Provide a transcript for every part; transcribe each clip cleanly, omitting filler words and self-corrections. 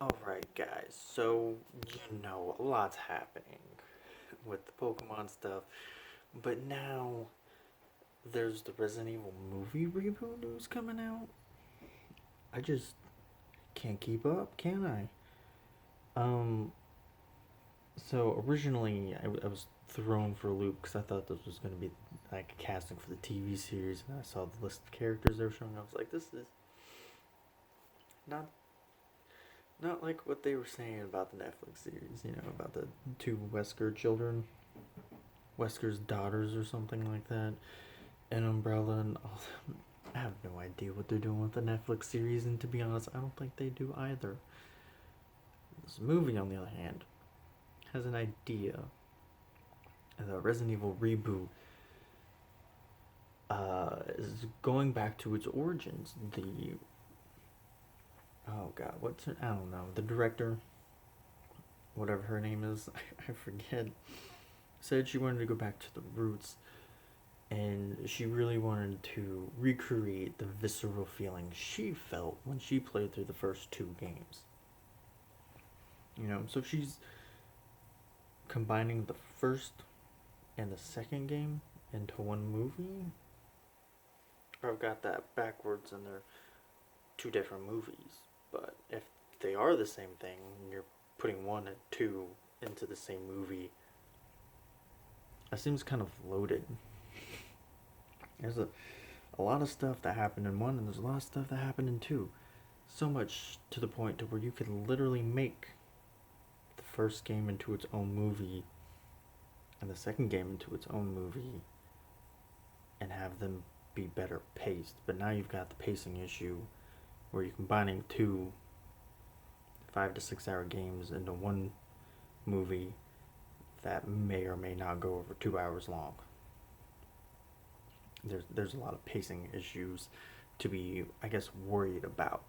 Alright, guys, so a lot's happening with the Pokemon stuff, but now there's the Resident Evil movie reboot news coming out. I just can't keep up, can I? Um, so originally I was thrown for a loop because I thought this was going to be like a casting for the TV series, and I saw the list of characters they were showing. I was like, this is not not like what they were saying about the Netflix series, about the two Wesker children, Wesker's daughters or something like that, and Umbrella and all that. I have no idea what they're doing with the Netflix series, and to be honest, I don't think they do either. This movie, on the other hand, has an idea. The Resident Evil reboot is going back to its origins. Oh god, I don't know. The director, whatever her name is, I forget, said she wanted to go back to the roots, and she really wanted to recreate the visceral feeling she felt when she played through the first two games. So she's combining the first and the second game into one movie. Or I've got that backwards, and they're two different movies. But if they are the same thing, and you're putting one and two into the same movie, that seems kind of loaded. There's a lot of stuff that happened in one, and there's a lot of stuff that happened in two. So much to the point to where you could literally make the first game into its own movie and the second game into its own movie and have them be better paced. But now you've got the pacing issue where you're combining two 5 to 6 hour games into one movie that may or may not go over 2 hours long. There's a lot of pacing issues to be, I guess, worried about.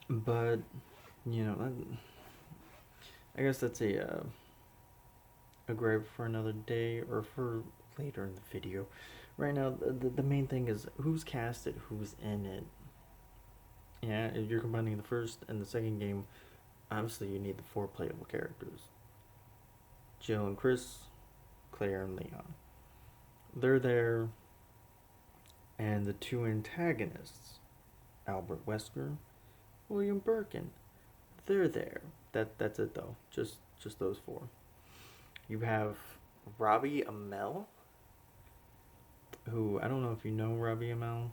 But I guess that's a gripe for another day or for later in the video. Right now, the main thing is who's casted, who's in it. Yeah, if you're combining the first and the second game, obviously you need the 4 playable characters: Jill and Chris, Claire and Leon. They're there, and the two antagonists, Albert Wesker, William Bergen, they're there. That's it though. Just those four. You have Robbie Amell, who I don't know if you know Robbie Amell.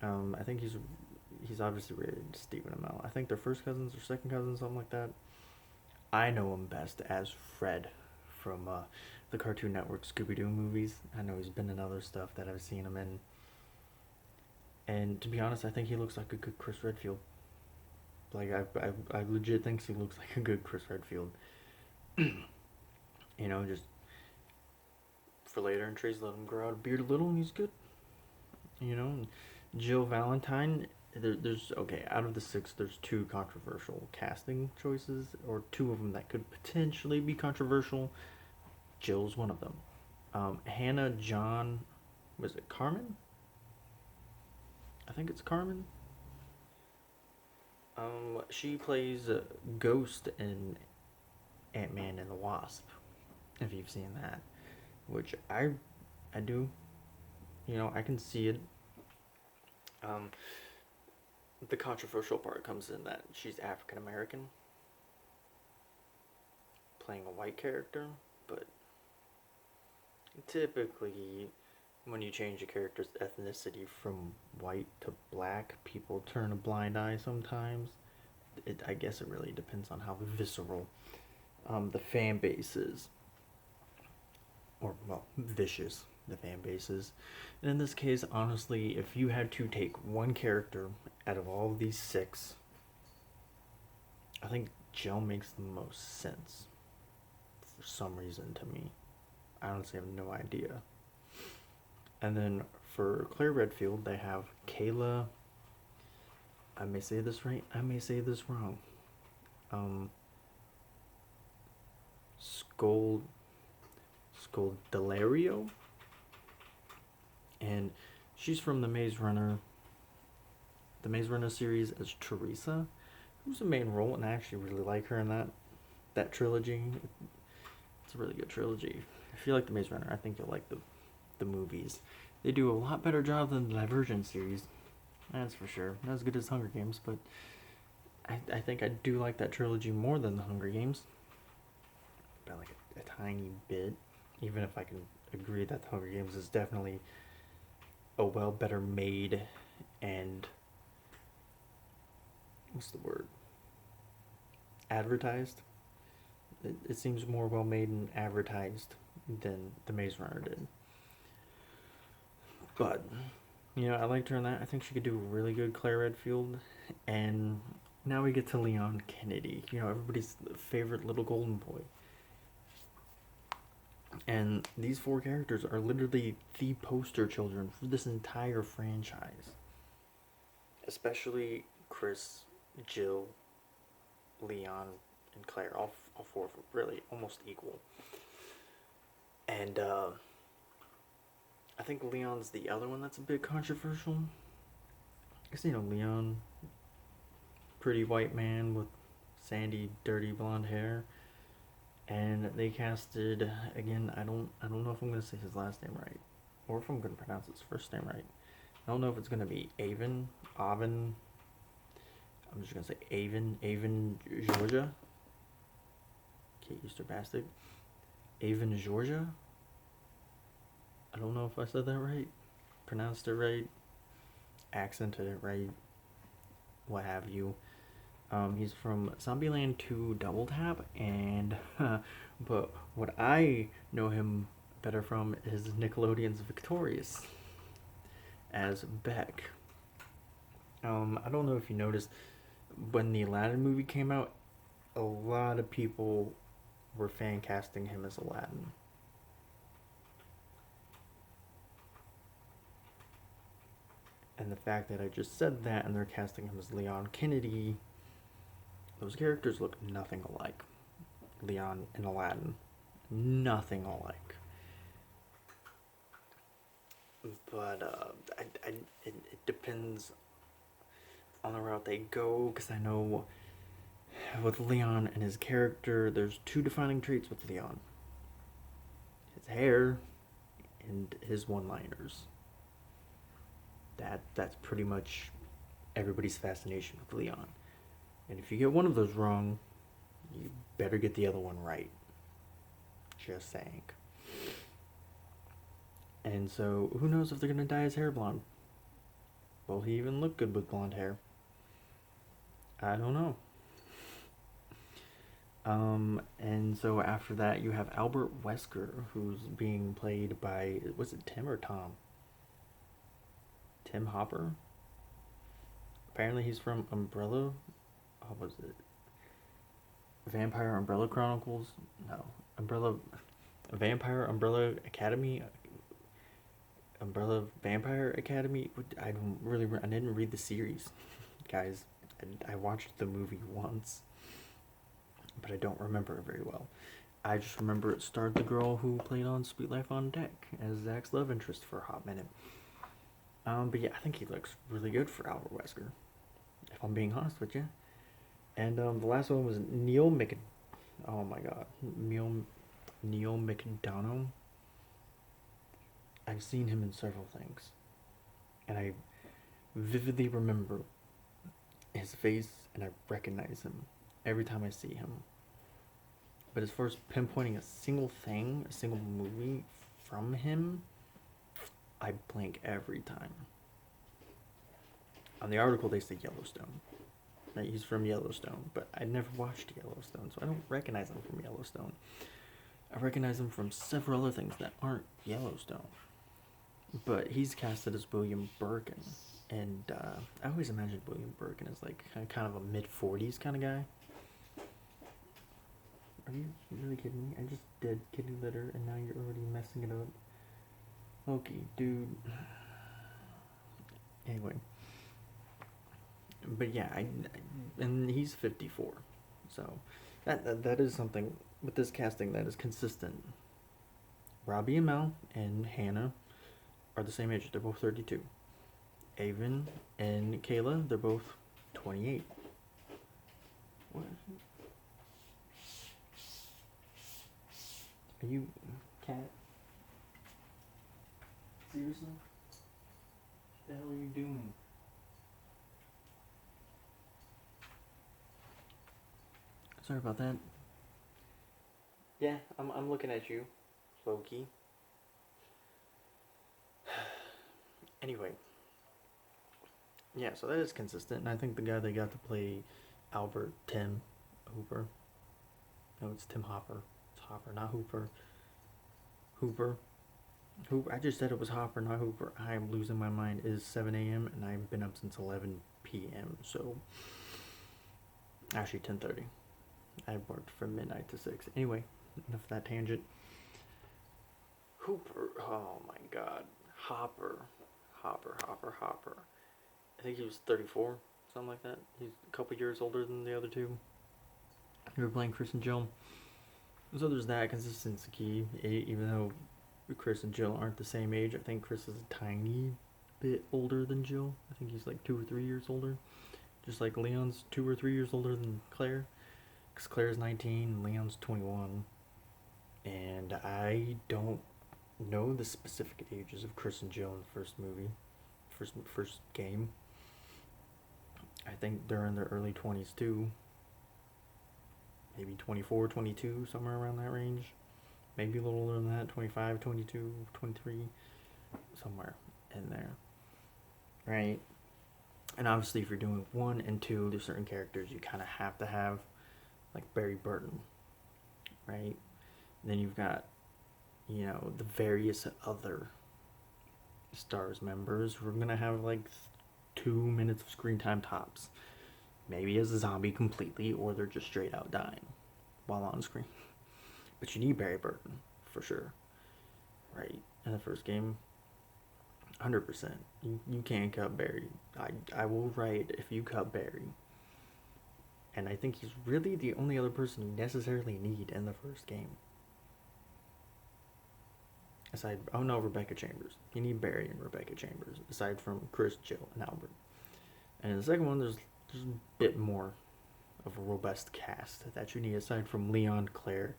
I think he's obviously related to Stephen Amell. I think they're first cousins or second cousins, something like that. I know him best as Fred from the Cartoon Network Scooby-Doo movies. I know he's been in other stuff that I've seen him in. And to be honest, I think he looks like a good Chris Redfield. Like, I legit think he looks like a good Chris Redfield. Just for later in Trace, let him grow out a beard a little and he's good. Jill Valentine, there's, okay, out of the 6, there's 2 controversial casting choices, or 2 of them that could potentially be controversial. Jill's one of them. Hannah John, was it Carmen? I think it's Carmen. She plays Ghost in Ant-Man and the Wasp, if you've seen that, which I do. I can see it. The controversial part comes in that she's African American, playing a white character, but typically when you change a character's ethnicity from white to black, people turn a blind eye sometimes. I guess it really depends on how visceral the fan base is, or, well, vicious the fan base is. And in this case, honestly, if you had to take one character out of all of these 6, I think Jill makes the most sense for some reason to me. I honestly have no idea. And then for Claire Redfield, they have Kayla. I may say this right, I may say this wrong. Scoldelario, and she's from the Maze Runner Maze Runner series as Teresa, who's the main role, and I actually really like her in that trilogy. It's a really good trilogy. If you like the Maze Runner, I think you'll like the movies. They do a lot better job than the Divergent series. That's for sure. Not as good as Hunger Games, but I think I do like that trilogy more than the Hunger Games. By like a tiny bit. Even if I can agree that the Hunger Games is definitely a well better made and what's the word? Advertised. It seems more well made and advertised than the Maze Runner did. But I liked her in that. I think she could do a really good Claire Redfield. And now we get to Leon Kennedy. Everybody's favorite little golden boy. And these four characters are literally the poster children for this entire franchise. Especially Chris, Jill, Leon, and Claire. All four of them really almost equal. And I think Leon's the other one that's a bit controversial. Because, Leon, pretty white man with sandy, dirty blonde hair. And they casted, again, I don't know if I'm going to say his last name right. Or if I'm going to pronounce his first name right. I don't know if it's going to be Avon. I'm just going to say Avon, Georgia. Kate Easter Bastard. Avon, Georgia. I don't know if I said that right. Pronounced it right. Accented it right. What have you. He's from Zombieland 2 Double Tap, and but what I know him better from is Nickelodeon's Victorious as Beck. I don't know if you noticed, when the Aladdin movie came out, a lot of people were fan casting him as Aladdin. And the fact that I just said that and they're casting him as Leon Kennedy, those characters look nothing alike. Leon and Aladdin. Nothing alike. But it depends on the route they go, because I know with Leon and his character, there's two defining traits with Leon. His hair and his one-liners. That's pretty much everybody's fascination with Leon. And if you get one of those wrong, you better get the other one right. Just saying. And so, who knows if they're going to dye his hair blonde? Will he even look good with blonde hair? I don't know. And so after that, you have Albert Wesker, who's being played by, was it Tim or Tom? Tim Hopper? Apparently he's from Umbrella. What was it? Vampire Umbrella Chronicles? No. Vampire Umbrella Academy? Umbrella Vampire Academy? I didn't read the series, guys. I watched the movie once, but I don't remember it very well. I just remember it starred the girl who played on Sweet Life on Deck as Zach's love interest for a hot minute. But yeah, I think he looks really good for Albert Wesker, if I'm being honest with you. And the last one was Neil McDonough. I've seen him in several things, and I vividly remember his face, and I recognize him every time I see him. But as far as pinpointing a single movie from him, I blank every time. On the article, they say Yellowstone. Right? He's from Yellowstone, but I never watched Yellowstone, so I don't recognize him from Yellowstone. I recognize him from several other things that aren't Yellowstone. But he's casted as William Bergen, and I always imagined William Bergen as like kind of a mid-40s kind of guy. Are you really kidding me? I just did kitty litter, and now you're already messing it up. Okay, dude. Anyway. But yeah, and he's 54. So that is something with this casting that is consistent. Robbie and Mel and Hannah are the same age. They're both 32. Avon and Kayla, they're both 28. What? Are you cat? Seriously? What the hell are you doing? Sorry about that. Yeah, I'm looking at you, Loki. Anyway, yeah, so that is consistent, and I think the guy they got to play Albert Tim Hooper. No, it's Tim Hopper. It's Hopper, not Hooper. Hooper. Hooper. I just said it was Hopper, not Hooper. I am losing my mind. It is 7 a.m. and I've been up since 11 p.m. So actually 10:30. I worked from midnight to 6. Anyway, enough of that tangent. Hooper. Oh my God. Hopper. Hopper. I think he was 34, something like that. He's a couple years older than the other two. They were playing Chris and Jill. So there's that. Consistency key. Even though Chris and Jill aren't the same age, I think Chris is a tiny bit older than Jill. I think he's like 2 or 3 years older. Just like Leon's 2 or 3 years older than Claire. Because Claire's 19 and Leon's 21. And I don't know the specific ages of Chris and Jill in the first movie. First game. I think they're in their early 20s too. Maybe 24, 22, somewhere around that range. Maybe a little older than that, 25, 22, 23, somewhere in there. Right? And obviously if you're doing 1 and 2, there's certain characters you kind of have to have, like Barry Burton. Right? And then you've got, the various other STARS members who are going to have like 2 minutes of screen time tops. Maybe as a zombie completely, or they're just straight out dying while on screen. But you need Barry Burton, for sure. Right? In the first game, 100%. You can't cut Barry. I will write if you cut Barry. And I think he's really the only other person you necessarily need in the first game. Rebecca Chambers. You need Barry and Rebecca Chambers, aside from Chris, Jill, and Albert. And in the second one, there's a bit more of a robust cast that you need, aside from Leon, Claire,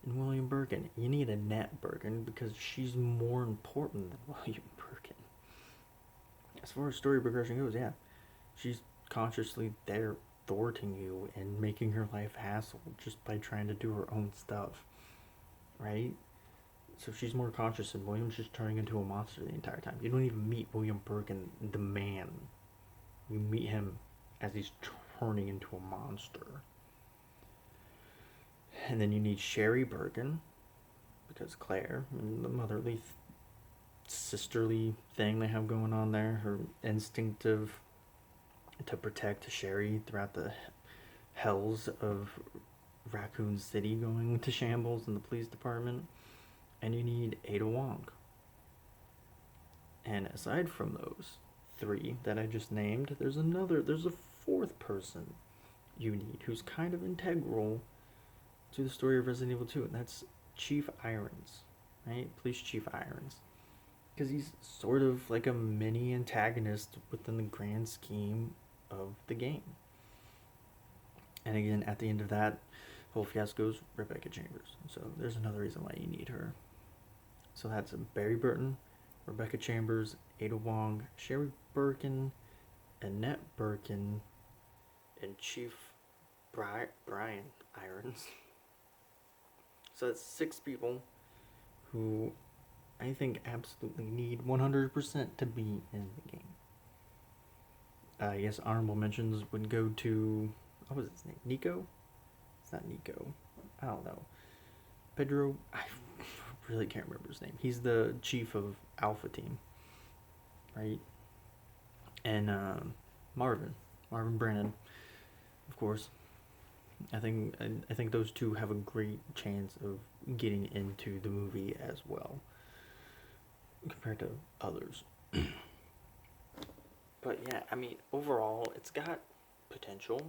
and William Bergen. You need Annette Bergen because she's more important than William Bergen. As far as story progression goes, yeah. She's consciously there thwarting you and making her life hassle just by trying to do her own stuff. Right? So she's more conscious, and William's just turning into a monster the entire time. You don't even meet William Bergen, the man. You meet him as he's turning into a monster. And then you need Sherry Bergen, because Claire, and the motherly, sisterly thing they have going on there, her instinctive to protect Sherry throughout the hells of Raccoon City going to shambles in the police department. And you need Ada Wong. And aside from those 3 that I just named, there's a 4th person you need who's kind of integral to the story of Resident Evil 2, and that's Chief Irons, right? Police Chief Irons. Because he's sort of like a mini antagonist within the grand scheme of the game. And again, at the end of that whole fiasco is Rebecca Chambers. So there's another reason why you need her. So that's Barry Burton, Rebecca Chambers, Ada Wong, Sherry Bergen, Annette Bergen, and Chief Brian Irons. So that's 6 people who I think absolutely need 100% to be in the game. I guess honorable mentions would go to, what was his name? Nico? It's not Nico. I don't know. Pedro, I really can't remember his name. He's the chief of Alpha Team, right? And Marvin Brennan, of course. I think those 2 have a great chance of getting into the movie as well, compared to others. But yeah, I mean, overall, it's got potential.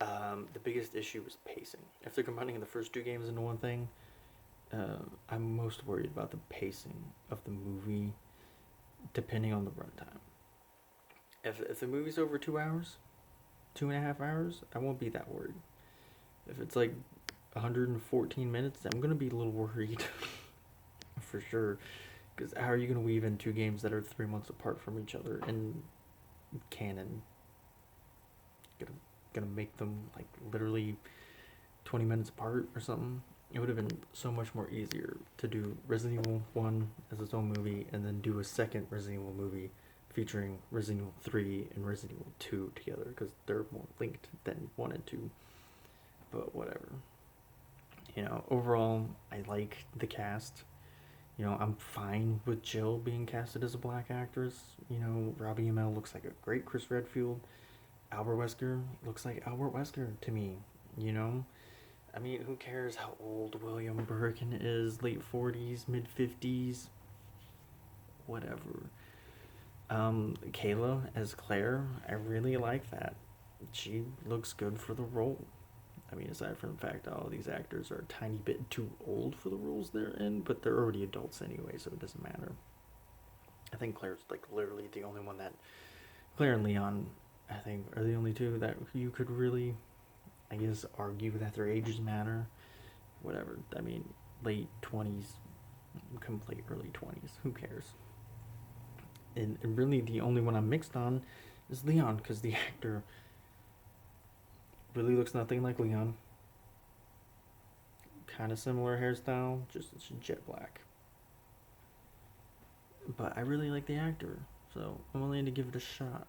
The biggest issue is pacing. If they're combining the first 2 games into one thing, I'm most worried about the pacing of the movie, depending on the runtime. If the movie's over 2 hours, 2.5 hours, I won't be that worried. If it's like 114 minutes, I'm gonna be a little worried for sure. Because how are you gonna weave in two games that are 3 months apart from each other in canon? Gonna make them like literally 20 minutes apart or something. It would have been so much more easier to do Resident Evil 1 as its own movie and then do a second Resident Evil movie featuring Resident Evil 3 and Resident Evil 2 together because they're more linked than 1 and 2. But whatever. Overall, I like the cast. I'm fine with Jill being casted as a black actress. Robbie Amell looks like a great Chris Redfield. Albert Wesker looks like Albert Wesker to me. You know, I mean, who cares how old William Bergen is? Late 40s, mid 50s, whatever. Kayla as Claire, I really like that. She looks good for the role. I mean, aside from the fact all these actors are a tiny bit too old for the roles they're in, but they're already adults anyway, so it doesn't matter. I think Claire's like literally the only one that Claire and Leon, I think, are the only two that you could really, I guess, argue that their ages matter. Whatever. I mean, late 20s, complete early 20s. Who cares? And really, the only one I'm mixed on is Leon, because the actor really looks nothing like Leon. Kind of similar hairstyle, just it's jet black. But I really like the actor, so I'm willing to give it a shot.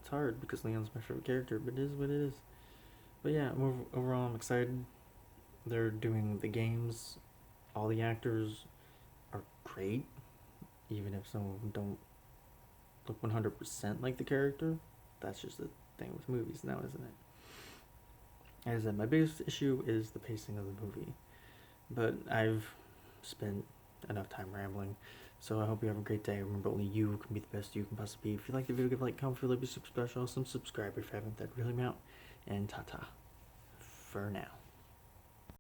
It's hard because Leon's my favorite character, but it is what it is. But yeah, overall, I'm excited. They're doing the games. All the actors are great, even if some of them don't look 100% like the character. That's just the thing with movies now, isn't it? As I said, my biggest issue is the pacing of the movie. But I've spent enough time rambling. So I hope you have a great day. Remember, only you can be the best you can possibly be. If you like the video, give a like, comment, feel like you're super special. Some subscribe if you haven't. That'd really help me out. And ta-ta for now.